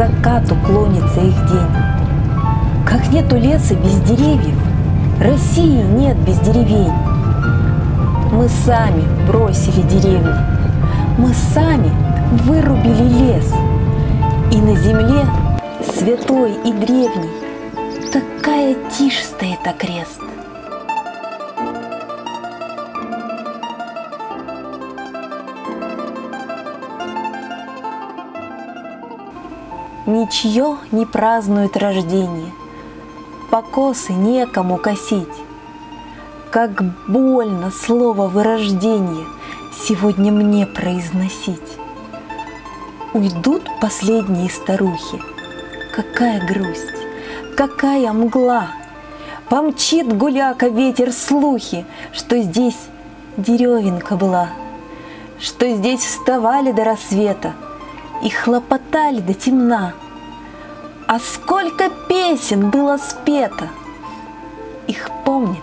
закату клонится их день. Как нету леса без деревьев, России нет без деревень. Мы сами бросили деревни, мы сами вырубили лес, и на земле святой и древней такая тишь стоит окрест. Ничье не празднует рождение, покосы некому косить. Как больно слово вырождение сегодня мне произносить. Уйдут последние старухи, какая грусть, какая мгла. Помчит гуляка ветер слухи, что здесь деревенка была, что здесь вставали до рассвета и хлопотали до темна. А сколько песен было спето, их помнит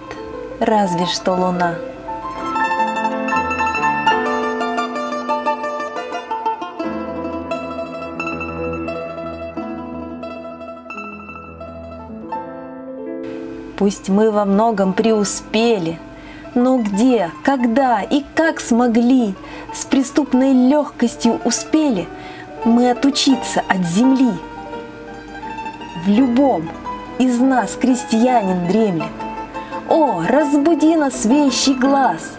разве что луна. Пусть мы во многом преуспели, но где, когда и как смогли, с преступной легкостью успели мы отучиться от земли? В любом из нас крестьянин дремлет. О, разбуди нас, вещий глаз!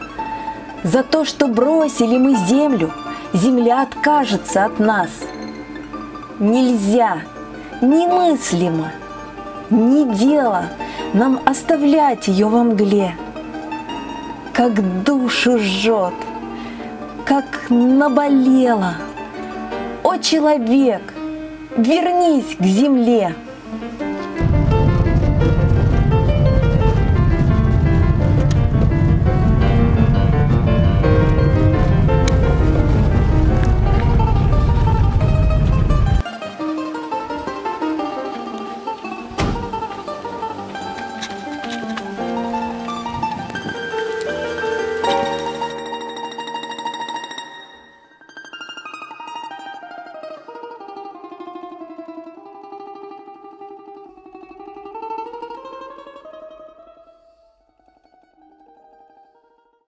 За то, что бросили мы землю, земля откажется от нас. Нельзя, немыслимо, ни дело нам оставлять ее во мгле. Как душу жжет, как наболело. О, человек, вернись к земле!